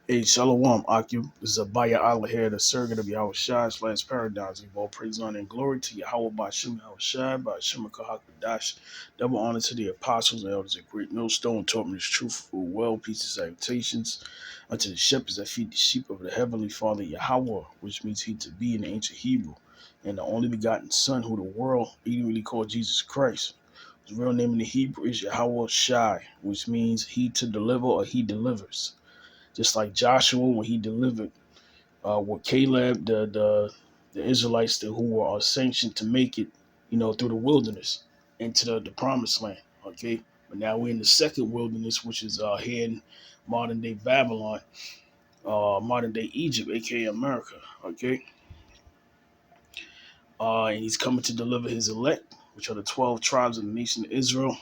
Hey, Shalom, Akim. This is Abaya Allah here, the surrogate of Yahawashi, last paradigms. Give all praise, honor, and glory to Yahawah, BAHASHAM, Yahawashi, BAHASHAM, Kahakadash. Double honor to the apostles and elders of Greatmillstone, taught me this truth full well. Peace and salutations unto the shepherds that feed the sheep of the heavenly Father Yahawah, which means he to be in the ancient Hebrew, and the only begotten Son, who the world ignorantly called Jesus Christ. His real name in the Hebrew is Yahawashi, which means he to deliver or he delivers. Just like Joshua when he delivered with Caleb, the Israelites who were sanctioned to make it, through the wilderness into the promised land. Okay, but now we're in the second wilderness, which is here in modern day Babylon, modern day Egypt, aka America. Okay, and he's coming to deliver his elect, which are the 12 tribes of the nation of Israel.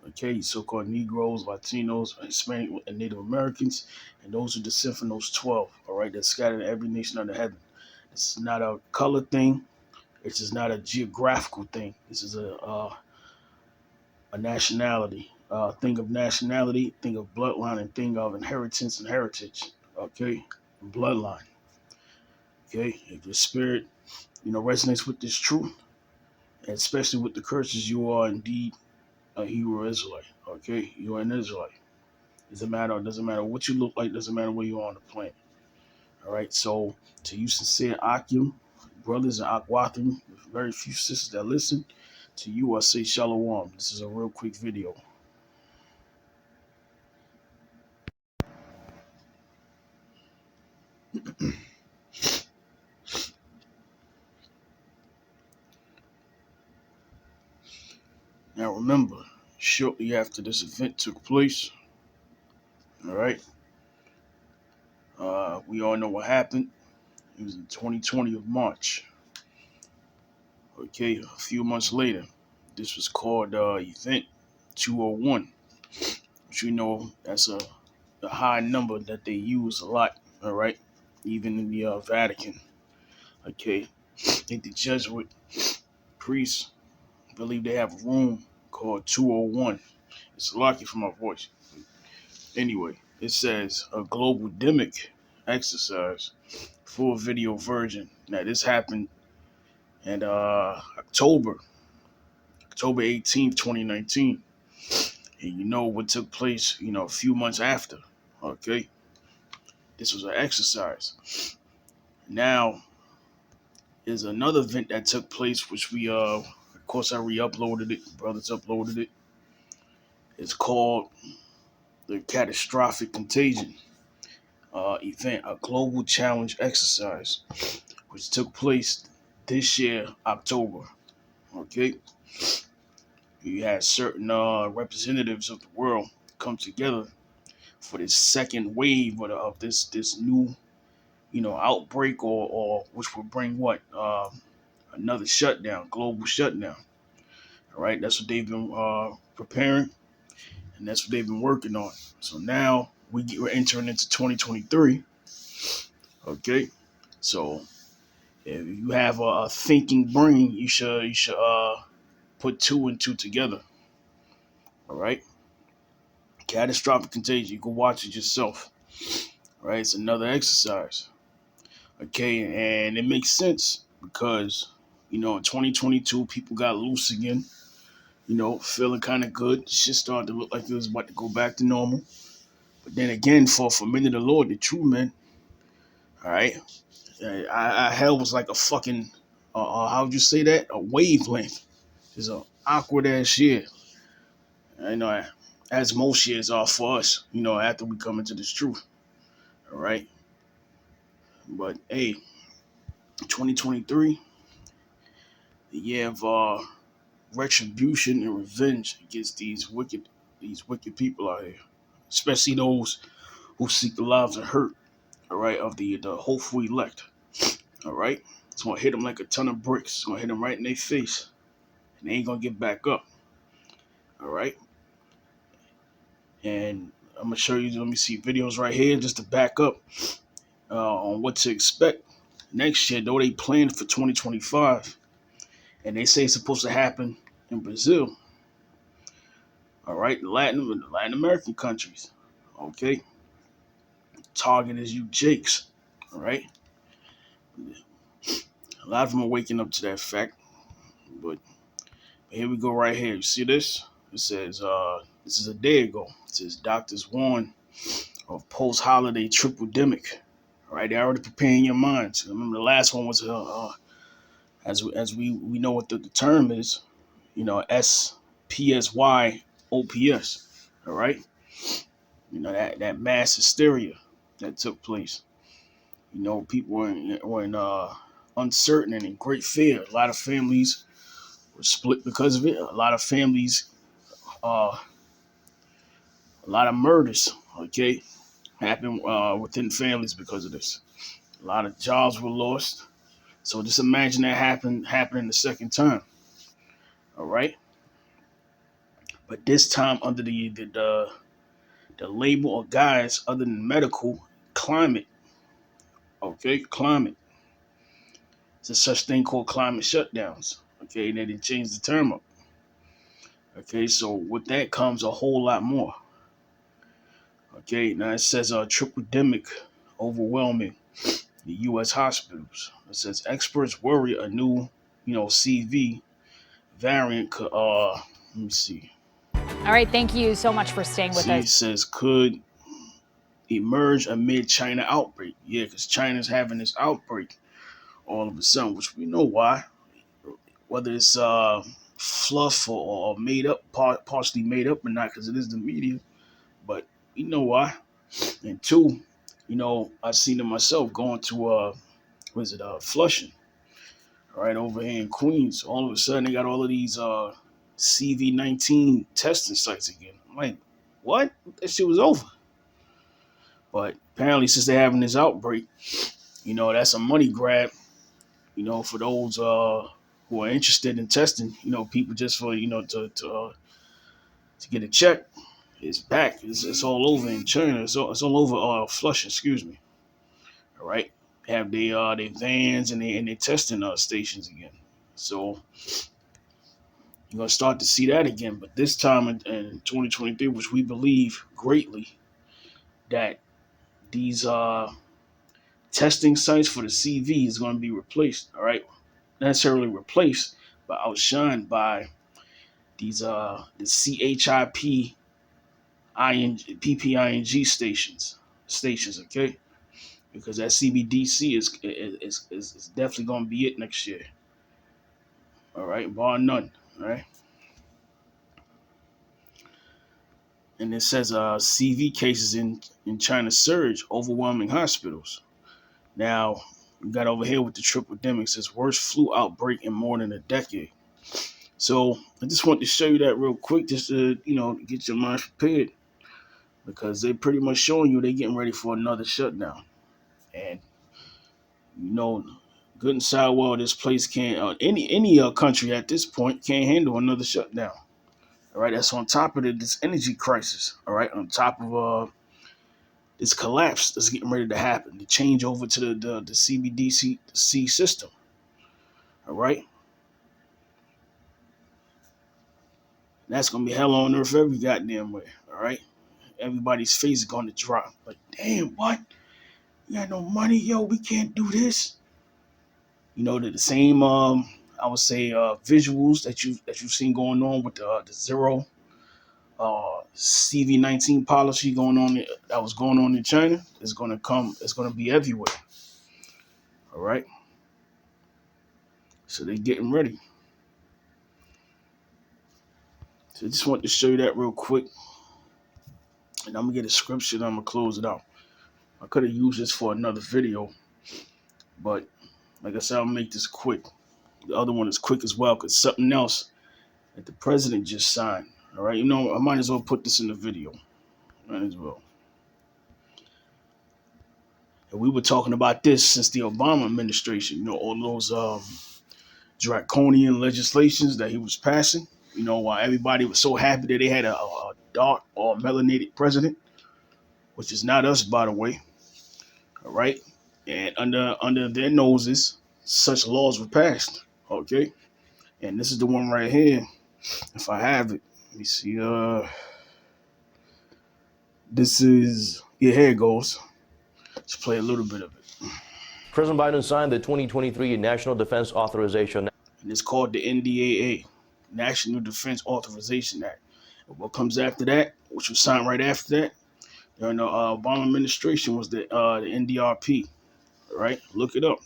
Okay, so-called Negroes, Latinos, Hispanic, and Native Americans, and those who descend from those 12, all right, that's scattered in every nation under heaven. It's not a color thing. It's just not a geographical thing. This is a nationality. Think of nationality, think of bloodline, and think of inheritance and heritage. Okay, bloodline. Okay, if your spirit, resonates with this truth, and especially with the curses, you are indeed a Hebrew Israelite. Okay, you are an Israelite. Doesn't matter what you look like, doesn't matter where you are on the planet. All right. So to you sincere Akim, brothers and Akwathim, very few sisters that listen, to you I say Shalom. This is a real quick video. Now remember, shortly after this event took place, all right, we all know what happened. It was in 2020 of March. Okay, a few months later, this was called Event 201, which that's a high number that they use a lot. All right, even in the Vatican. Okay, I think the Jesuit priests believe they have a room called 201. It's lucky for my voice. Anyway, it says a global demic exercise, full video version. Now this happened in October 18th, 2019. And you know what took place, a few months after. Okay. This was an exercise. Now there's another event that took place, which of course I re-uploaded it. Brothers uploaded it. It's called the Catastrophic Contagion event, a global challenge exercise, which took place this year, October. Okay, you had certain representatives of the world come together for this second wave of this new, outbreak, or which will bring what another shutdown, global shutdown. All right, that's what they've been preparing, and that's what they've been working on. So now we're entering into 2023. Okay, so if you have a thinking brain, you should put two and two together. All right, catastrophic contagion. You can watch it yourself. All right, it's another exercise. Okay, and it makes sense because in 2022 people got loose again. Feeling kind of good. Shit started to look like it was about to go back to normal. But then again, for many of the Lord, the true men, all right, hell was like a fucking, how would you say that? A wavelength. It's an awkward ass shit. I know, as most years are for us, after we come into this truth. All right. But hey, 2023, the year of retribution and revenge against these wicked people out here, especially those who seek the lives and hurt, all right, of the hopeful elect. All right. It's gonna hit them like a ton of bricks. It's gonna hit them right in their face, and they ain't gonna get back up. All right. And I'm gonna show you. Let me see videos right here just to back up on what to expect next year. Though they planned for 2025, and they say it's supposed to happen in Brazil. All right, Latin American countries. Okay, target is you Jakes. All right. A lot of them are waking up to that fact. But here we go right here. You see this? It says, this is a day ago. It says doctors warn of post-holiday triple-demic. All right, they're already preparing your minds. Remember the last one was, as we know what the term is, SPSY OPS. All right, that mass hysteria that took place. People were in uncertain and in great fear. A lot of families were split because of it. A lot of families, a lot of murders, okay, happened within families because of this. A lot of jobs were lost. So just imagine that happening the second time. All right, but this time under the label or guise other than medical, climate. Okay, climate. There's a such thing called climate shutdowns. Okay, and they didn't change the term up. Okay, so with that comes a whole lot more. Okay, now it says triple-demic overwhelming the U.S. hospitals. It says experts worry a new, CV variant could. Let me see. All right, thank you so much for staying with us. It says could emerge amid China outbreak. Yeah, because China's having this outbreak all of a sudden, which we know why. Whether it's fluff or made up, partially made up or not, because it is the media. But we know why. And two, I've seen it myself going to Flushing, right over here in Queens. All of a sudden, they got all of these CV-19 testing sites again. I'm like, what? That shit was over. But apparently, since they're having this outbreak, that's a money grab. For those who are interested in testing, people just for to get a check. It's back. It's all over in China. It's all over Flushing. Excuse me. All right. Have they vans and they testing stations again. So you're gonna start to see that again. But this time in 2023, which we believe greatly that these testing sites for the CV is going to be replaced. All right, not necessarily replaced, but outshined by these the CHIP PPING stations. Okay, because that CBDC is definitely going to be it next year. All right, bar none. All right. And it says CV cases in China surge, overwhelming hospitals. Now, we got over here with the triple demic, says worst flu outbreak in more than a decade. So I just want to show you that real quick, just to, get your mind prepared, because they're pretty much showing you they're getting ready for another shutdown. And, good and sour, well, this place can't, any country at this point can't handle another shutdown. All right, that's on top of this energy crisis. All right, on top of this collapse that's getting ready to happen, the change over to the CBDC system. All right, that's gonna be hell on earth every goddamn way. All right, everybody's face is gonna drop. Like, damn, what? We got no money, yo. We can't do this. The same I would say visuals that you've seen going on with the zero CV-19 policy going on that was going on in China is going to come. It's going to be everywhere. All right. So they're getting ready. So I just want to show you that real quick, and I'm gonna get a scripture and I'm gonna close it out. I could have used this for another video, but like I said, I'll make this quick. The other one is quick as well because something else that the president just signed. All right, I might as well put this in the video. Might as well. And we were talking about this since the Obama administration. All those draconian legislations that he was passing. While everybody was so happy that they had a dark or melanated president, which is not us, by the way. All right, and under their noses, such laws were passed. Okay, and this is the one right here. If I have it, let me see. This is here it goes. Let's play a little bit of it. President Biden signed the 2023 National Defense Authorization Act. And it's called the NDAA, National Defense Authorization Act. And what comes after that, which was signed right after that, during the Obama administration, was the NDRP. All right, look it up.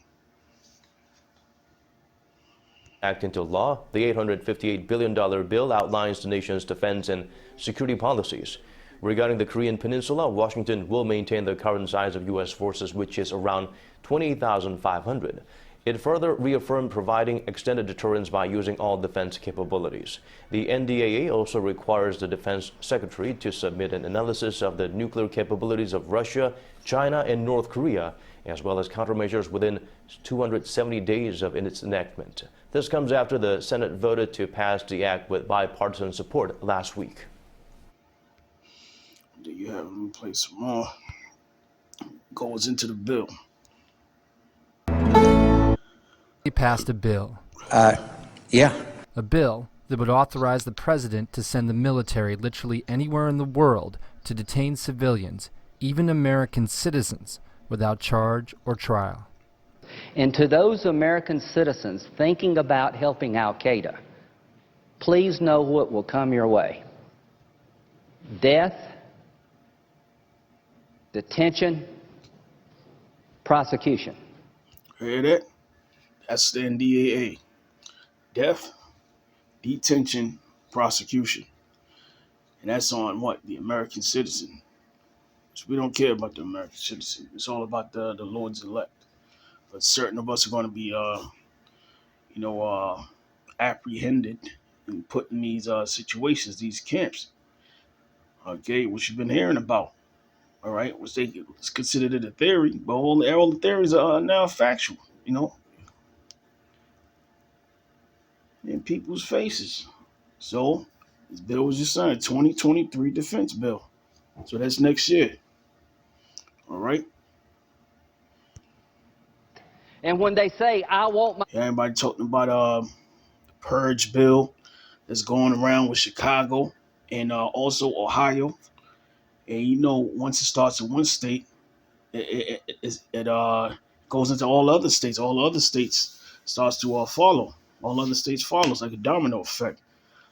Act into law. The $858 billion bill outlines the nation's defense and security policies. Regarding the Korean Peninsula, Washington will maintain the current size of U.S. forces, which is around 28,500. It further reaffirmed providing extended deterrence by using all defense capabilities. The NDAA also requires the Defense Secretary to submit an analysis of the nuclear capabilities of Russia, China, and North Korea, as well as countermeasures within 270 days of its enactment. This comes after the Senate voted to pass the act with bipartisan support last week. There you have it. Let me play some more. Goes into the bill. He passed a bill. Yeah. A bill that would authorize the president to send the military literally anywhere in the world to detain civilians, even American citizens, without charge or trial. And to those American citizens thinking about helping Al-Qaeda, please know what will come your way. Death, detention, prosecution. Hear that? That's the NDAA. Death, detention, prosecution. And that's on what? The American citizen. So we don't care about the American citizen. It's all about the Lord's elect. But certain of us are going to be, apprehended and put in these situations, these camps. Okay, which you've been hearing about. All right, which they considered it a theory, but all the theories are now factual. In people's faces. So this bill was just signed, 2023 defense bill. So that's next year. All right. And when they say, I want my... Everybody talking about the purge bill that's going around with Chicago and also Ohio. And once it starts in one state, it goes into all other states. All other states starts to follow. All other states follow. It's like a domino effect.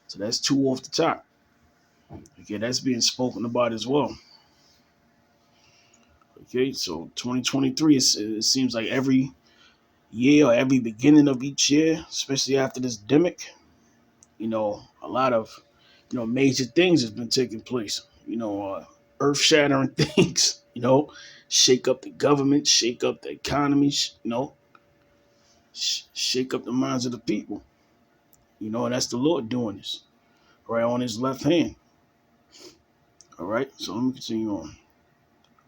So that's two off the top. Okay, that's being spoken about as well. Okay, so 2023, it seems like every year or every beginning of each year, especially after this demic, a lot of, major things has been taking place. Earth-shattering things, shake up the government, shake up the economy, shake up the minds of the people. And that's the Lord doing this, right on his left hand. All right, so let me continue on.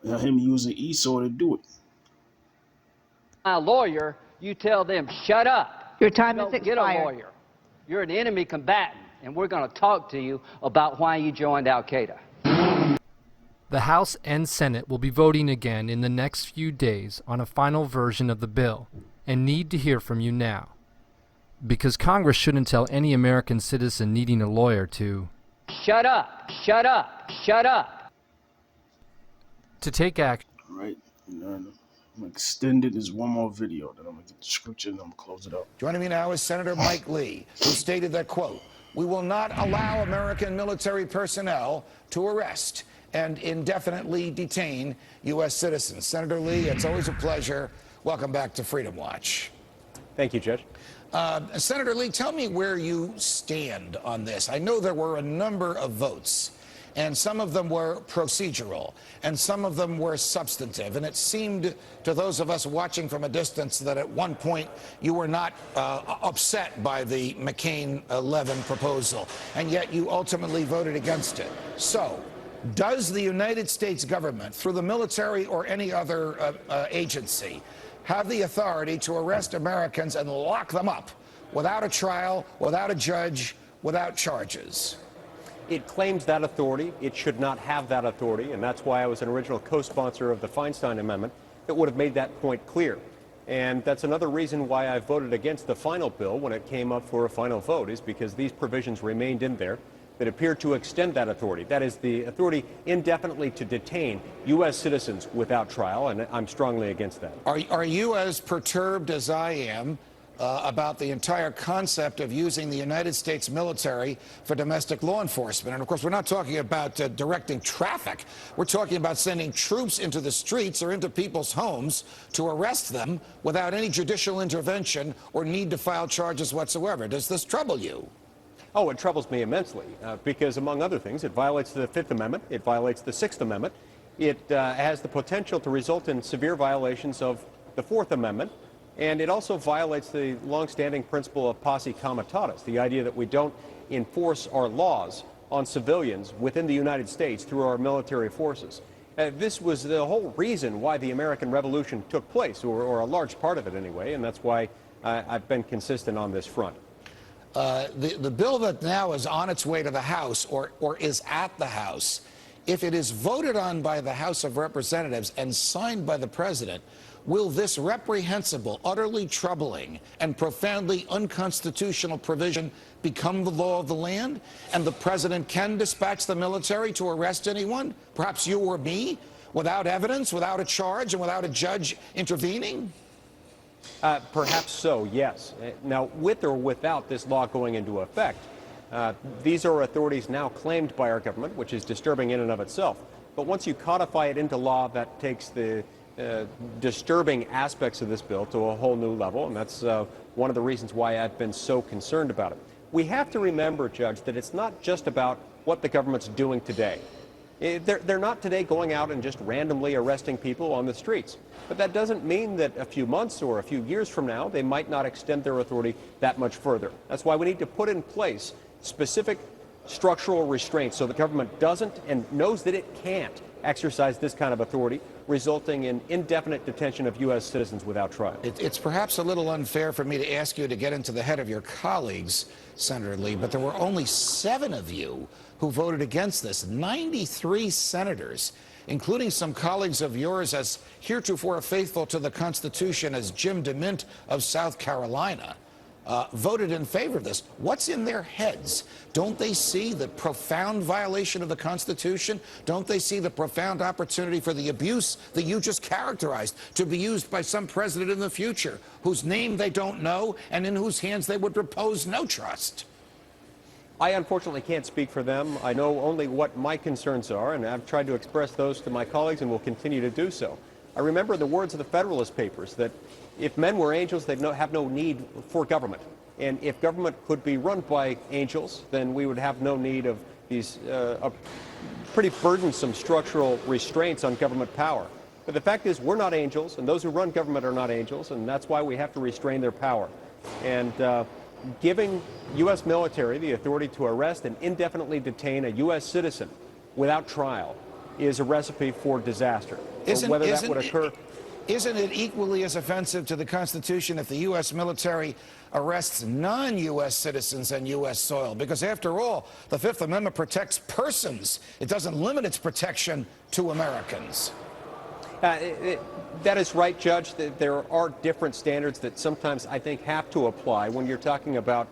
Now him using Esau to do it. My lawyer, you tell them, shut up. Your time is Don't get a lawyer. You're an enemy combatant, and we're going to talk to you about why you joined Al-Qaeda. The House and Senate will be voting again in the next few days on a final version of the bill, and need to hear from you now. Because Congress shouldn't tell any American citizen needing a lawyer to shut up, shut up, shut up. To take action. All right, I'm going to extend it. There's one more video, then I'm going to get the scripture and I'm going to close it up. Joining me now is Senator Mike Lee, who stated that, quote, we will not allow American military personnel to arrest and indefinitely detain U.S. citizens. Senator Lee, it's always a pleasure. Welcome back to Freedom Watch. Thank you, Judge. Senator Lee, tell me where you stand on this. I know there were a number of votes, and some of them were procedural, and some of them were substantive. And it seemed to those of us watching from a distance that at one point you were not upset by the McCain-Levin proposal, and yet you ultimately voted against it. So, does the United States government, through the military or any other agency, have the authority to arrest Americans and lock them up without a trial, without a judge, without charges? It claims that authority. It should not have that authority, and that's why I was an original co-sponsor of the Feinstein Amendment that would have made that point clear. And that's another reason why I voted against the final bill when it came up for a final vote, is because these provisions remained in there. that appear to extend that authority. That is the authority indefinitely to detain U.S. citizens without trial, and I'm strongly against that. Are you as perturbed as I am about the entire concept of using the United States military for domestic law enforcement? And of course, we're not talking about directing traffic. We're talking about sending troops into the streets or into people's homes to arrest them without any judicial intervention or need to file charges whatsoever. Does this trouble you? Oh, it troubles me immensely because, among other things, it violates the Fifth Amendment, it violates the Sixth Amendment, it has the potential to result in severe violations of the Fourth Amendment, and it also violates the longstanding principle of posse comitatus, the idea that we don't enforce our laws on civilians within the United States through our military forces. This was the whole reason why the American Revolution took place, or a large part of it anyway, and that's why I've been consistent on this front. The bill that now is on its way to the House or is at the House, if it is voted on by the House of Representatives and signed by the President, will this reprehensible, utterly troubling, and profoundly unconstitutional provision become the law of the land? And the President can dispatch the military to arrest anyone, perhaps you or me, without evidence, without a charge, and without a judge intervening? Perhaps so, yes. Now, with or without this law going into effect, these are authorities now claimed by our government, which is disturbing in and of itself. But once you codify it into law, that takes the disturbing aspects of this bill to a whole new level, and that's one of the reasons why I've been so concerned about it. We have to remember, Judge, that it's not just about what the government's doing today. They're not today going out and just randomly arresting people on the streets. But that doesn't mean that a few months or a few years from now, they might not extend their authority that much further. That's why we need to put in place specific structural restraints so the government doesn't and knows that it can't exercise this kind of authority, resulting in indefinite detention of U.S. citizens without trial. It's perhaps a little unfair for me to ask you to get into the head of your colleagues, Senator Lee, but there were only 7 of you who voted against this. 93 senators, including some colleagues of yours as heretofore faithful to the Constitution as Jim DeMint of South Carolina, voted in favor of this. What's in their heads? Don't they see the profound violation of the Constitution? Don't they see the profound opportunity for the abuse that you just characterized to be used by some president in the future whose name they don't know and in whose hands they would repose no trust? I unfortunately can't speak for them. I know only what my concerns are, and I've tried to express those to my colleagues and will continue to do so. I remember the words of the Federalist Papers that if men were angels, they'd have no need for government. And if government could be run by angels, then we would have no need of these pretty burdensome structural restraints on government power. But the fact is, we're not angels, and those who run government are not angels, and that's why we have to restrain their power. And giving U.S. military the authority to arrest and indefinitely detain a U.S. citizen without trial is a recipe for disaster. Whether that would occur... Isn't it equally as offensive to the Constitution if the U.S. military arrests non-U.S. citizens on U.S. soil? Because after all, the Fifth Amendment protects persons. It doesn't limit its protection to Americans. That is right, Judge. There are different standards that sometimes I think have to apply when you're talking about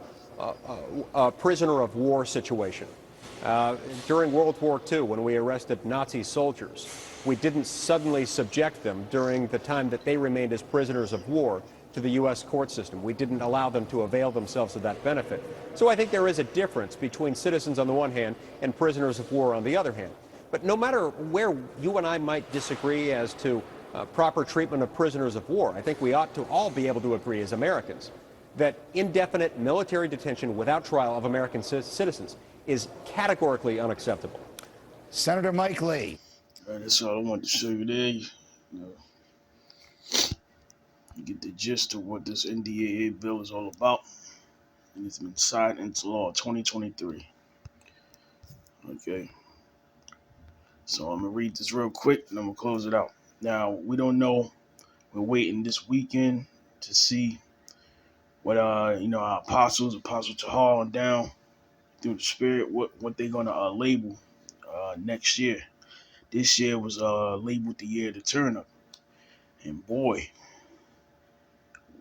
a prisoner of war situation. During World War II, when we arrested Nazi soldiers, we didn't suddenly subject them during the time that they remained as prisoners of war to the U.S. court system. We didn't allow them to avail themselves of that benefit. So I think there is a difference between citizens on the one hand and prisoners of war on the other hand. But no matter where you and I might disagree as to proper treatment of prisoners of war, I think we ought to all be able to agree as Americans that indefinite military detention without trial of American citizens is categorically unacceptable. Senator Mike Lee. That's all I wanted to show you there. You get the gist of what this NDAA bill is all about. And it's been signed into law 2023. Okay. So I'm going to read this real quick and I'm going to close it out. Now, we don't know. We're waiting this weekend to see what, our apostles, Apostle Tahal and down through the Spirit, what they're going to label next year. This year was labeled the year of the turn up, and boy,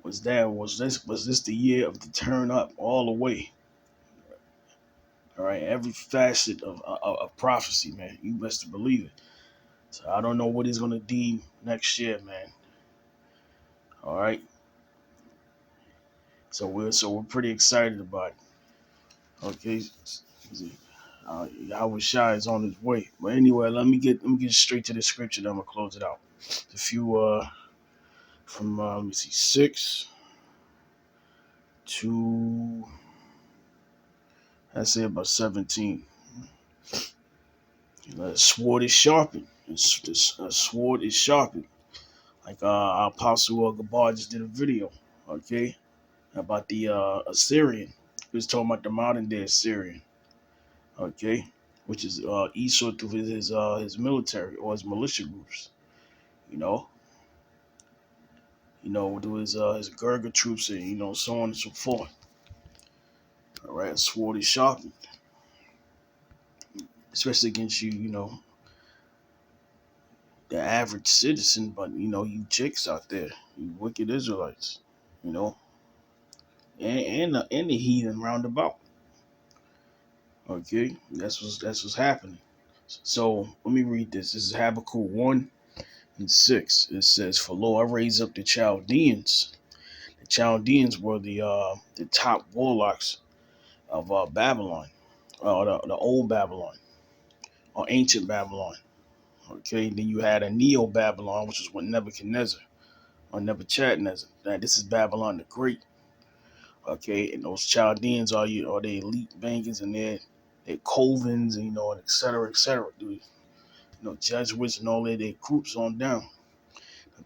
was this the year of the turn up all the way. All right, every facet of prophecy, man. You best to believe it. So I don't know what he's gonna deem next year, man. All right. So we're pretty excited about it. Okay. Yahawashi is on his way. But anyway, let me get straight to the scripture. Then I'm gonna close it out. A few from let me see 6 to I say about 17. Sword is sharpened. Sword is sharpened. Like our apostle Gabar just did a video, okay, about the Assyrian. He was talking about the modern day Assyrian, okay, which is Esau through his military or his militia groups, you know, through his Gurga troops and so on and so forth. All right, sword is sharpened, especially against the average citizen, but you chicks out there, you wicked Israelites, you know, and the heathen roundabout. Okay, that's what's happening. So let me read this. This is Habakkuk 1:6. It says, "For lo, I raise up the Chaldeans." The Chaldeans were the top warlocks of Babylon, the old Babylon or ancient Babylon. Okay, then you had a Neo Babylon, which was with Nebuchadnezzar or Nebuchadnezzar. Now this is Babylon the Great. Okay, and those Chaldeans are the elite bangers and they're covens and and et cetera, et cetera, dude. Jesuits and all their groups on down,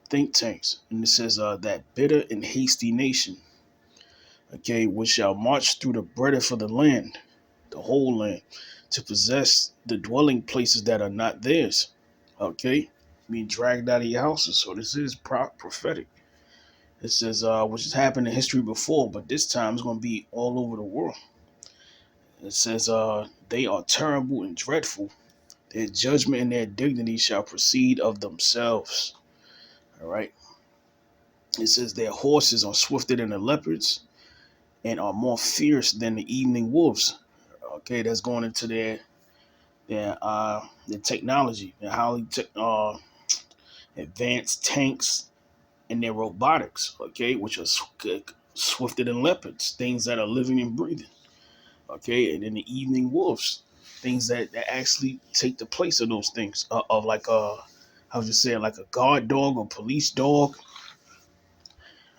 think tanks. And it says that bitter and hasty nation, okay, which shall march through the breadth of the land, the whole land, to possess the dwelling places that are not theirs. Okay, being dragged out of your houses. So this is prophetic. It says which has happened in history before, but this time it's going to be all over the world. It says they are terrible and dreadful. Their judgment and their dignity shall proceed of themselves. All right. It says their horses are swifter than the leopards and are more fierce than the evening wolves. Okay, that's going into their technology, their highly advanced tanks and their robotics. Okay, which are swifter than leopards, things that are living and breathing. Okay, and then the evening wolves, things that actually take the place of those things, of like how would you say, like a guard dog or police dog.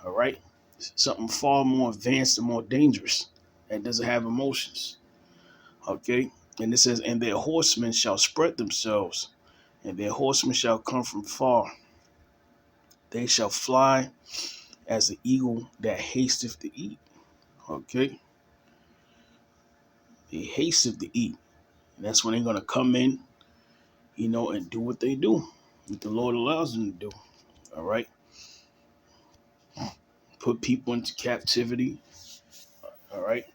All right, something far more advanced and more dangerous that doesn't have emotions. Okay, and it says, and their horsemen shall spread themselves, and their horsemen shall come from far. They shall fly as the eagle that hasteth to eat. Okay, they hasteth to eat, and that's when they're gonna come in, and do what they do, what the Lord allows them to do. All right, put people into captivity. All right,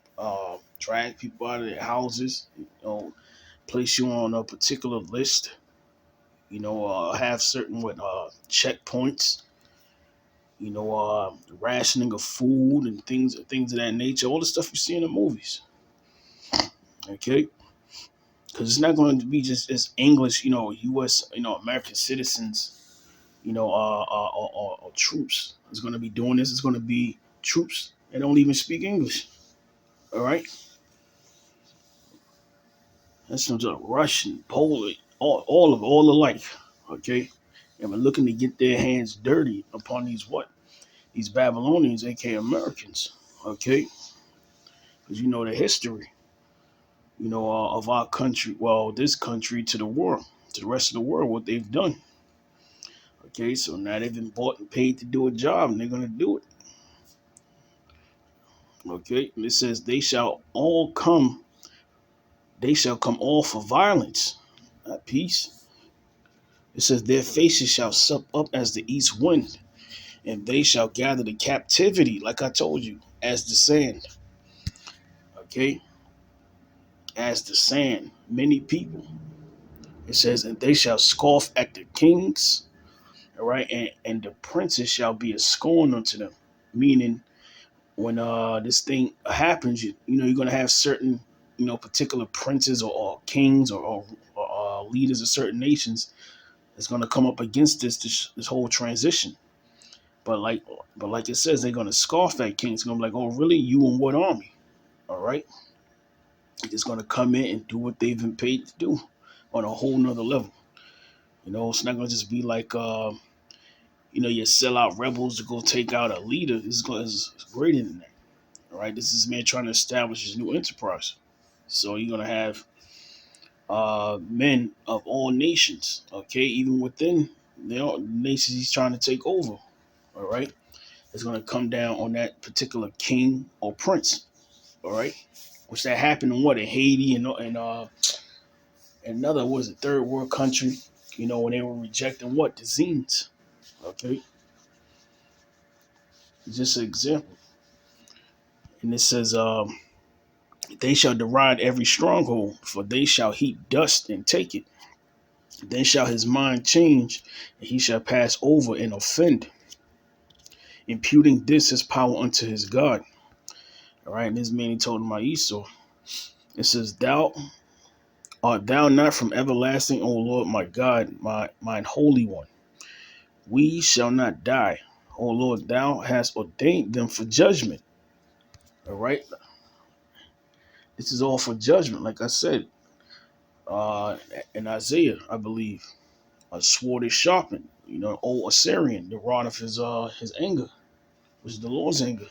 drag people out of their houses. Place you on a particular list. Have certain checkpoints. Rationing of food and things of that nature. All the stuff you see in the movies. Okay, because it's not going to be just as English. U.S. American citizens. Or troops. It's going to be doing this. It's going to be troops that don't even speak English. All right, that's some sort of Russian, Polish, all alike. Okay, and we're looking to get their hands dirty upon these Babylonians, aka Americans. Okay, because the history, of our country. Well, this country to the world, to the rest of the world, what they've done. Okay, so now they've been bought and paid to do a job, and they're gonna do it. Okay, and it says they shall come all for violence, not peace. It says their faces shall sup up as the east wind, and they shall gather the captivity, like I told you, as the sand. Okay, as the sand, many people. It says, and they shall scoff at the kings, all right, and the princes shall be a scorn unto them. Meaning, when this thing happens, you're gonna have certain particular princes or kings or leaders of certain nations is going to come up against this whole transition. But like it says, they're going to scoff at kings. It's going to be like, oh, really? You and what army? All right. It's going to come in and do what they've been paid to do on a whole nother level. It's not going to just be like, you sell out rebels to go take out a leader. It's greater than that. All right. This is man trying to establish his new enterprise. So you're going to have men of all nations, okay, even within the nations he's trying to take over. All right. It's going to come down on that particular king or prince. All right. Which that happened in Haiti and another third world country, when they were rejecting the zines. Okay. It's just an example. And it says, they shall deride every stronghold, for they shall heap dust and take it. Then shall his mind change, and he shall pass over and offend, imputing this his power unto his God. All right, and this man he told him about Esau. It says, Thou art thou not from everlasting, O Lord my God, mine holy one. We shall not die. O Lord, thou hast ordained them for judgment. All right. This is all for judgment, like I said. In Isaiah, I believe. A sword is sharpened. Old Assyrian, the rod of his anger, which is the Lord's anger.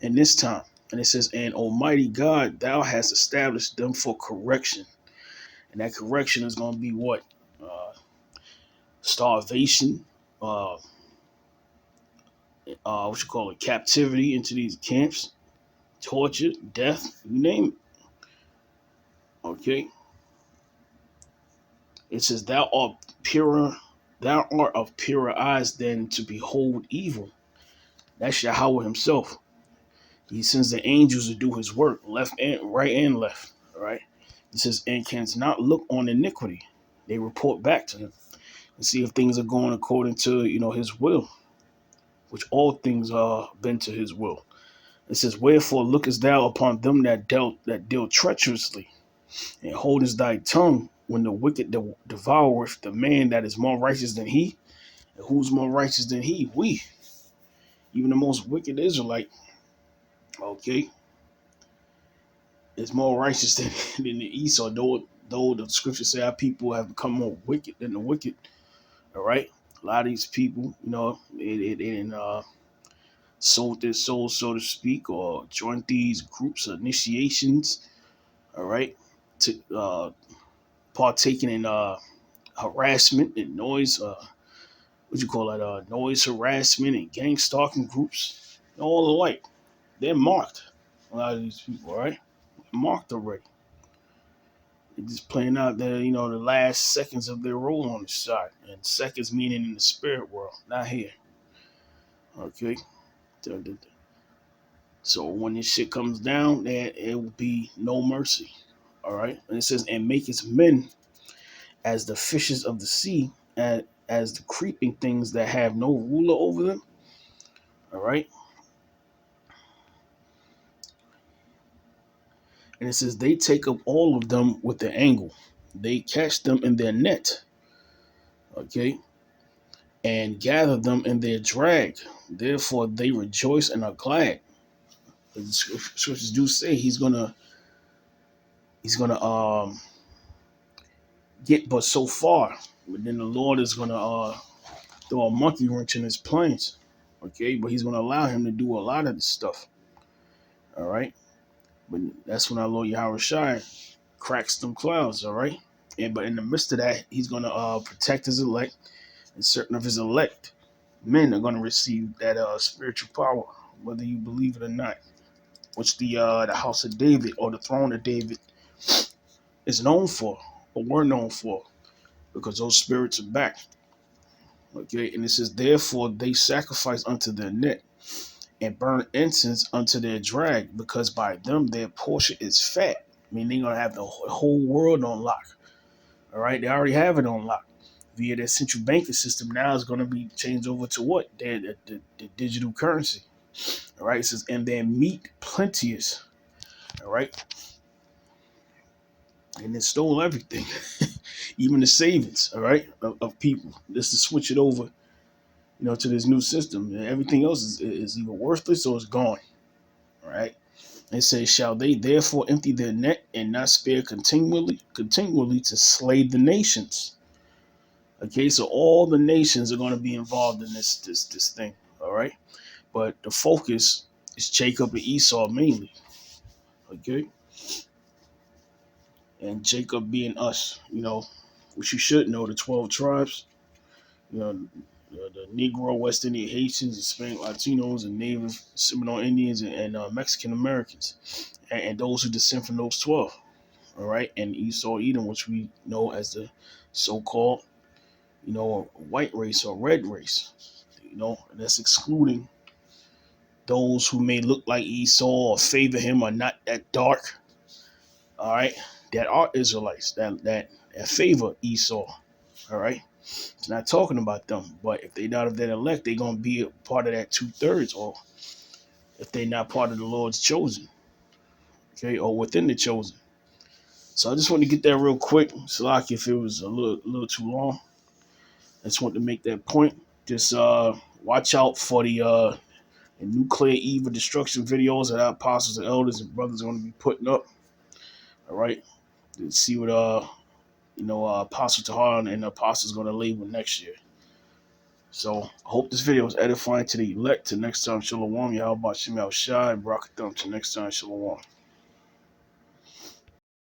In this time. And it says, and Almighty God, thou hast established them for correction. And that correction is going to be what? Starvation, captivity into these camps, torture, death, you name it. Okay. It says, thou art of purer eyes than to behold evil. That's Yahawah himself. He sends the angels to do his work, right and left. All right. It says, and can not look on iniquity. They report back to him and see if things are going according to, his will, which all things are been to his will. It says, wherefore lookest thou upon them that deal treacherously, and holdest thy tongue when the wicked devoureth the man that is more righteous than he? And who's more righteous than he? We. Even the most wicked Israelite, okay, is more righteous than the Esau, though the scriptures say our people have become more wicked than the wicked. All right. A lot of these people, they sold their souls, so to speak, or joined these groups or initiations, all right, to partaking in harassment and noise, noise harassment and gang stalking groups, all alike. They're marked. A lot of these people, all right, marked already. They're just playing out the last seconds of their role on the side, and seconds meaning in the spirit world, not here. Okay. So when this shit comes down, there it will be no mercy. All right. And it says, and maketh men as the fishes of the sea, as the creeping things that have no ruler over them. All right. And it says, they take up all of them with the angle. They catch them in their net. Okay. And gather them in their drag. Therefore they rejoice and are glad. The scriptures do say he's gonna get but so far, but then the Lord is gonna throw a monkey wrench in his plans. Okay, but he's gonna allow him to do a lot of this stuff. All right, but that's when our Lord Yahawashi cracks them clouds. All right, but in the midst of that, he's gonna protect his elect, and certain of his elect men are gonna receive that spiritual power, whether you believe it or not. Which the house of David or the throne of David is known for, or were known for, because those spirits are back. Okay, and it says, therefore they sacrifice unto their net and burn incense unto their drag, because by them their portion is fat. I mean, they're gonna have the whole world on lock. All right, they already have it on lock via their central banking system. Now it's gonna be changed over to what? The digital currency. All right, it says, and their meat plenteous. All right. and it stole everything, even the savings, all right, of people. Just to switch it over, to this new system. And everything else is either worthless or it's gone, all right? It says, shall they therefore empty their net and not spare continually to slay the nations? Okay, so all the nations are going to be involved in this thing, all right? But the focus is Jacob and Esau mainly, okay? And Jacob being us, which you should know, the 12 tribes, you know, the Negro, West Indian Haitians, Hispanic Latinos, and Native Seminole Indians, and Mexican Americans, and those who descend from those 12, all right? And Esau, Edom, which we know as the so-called, white race or red race, and that's excluding those who may look like Esau or favor him or not that dark, all right, that are Israelites that favor Esau, all right. It's not talking about them, but if they not of that elect, they're gonna be a part of that 2/3, or if they're not part of the Lord's chosen, okay, or within the chosen. So I just want to get that real quick. Salaki, if it was a little too long, I just want to make that point. Just watch out for the nuclear evil destruction videos that our apostles and elders and brothers are going to be putting up. All right, let's see what Apostle Tahar and the apostles going to label next year. So I hope this video is edifying to the elect. Till next time, Shalom. Yahawah Shem Shai, Barakatham. Till next time, Shalom.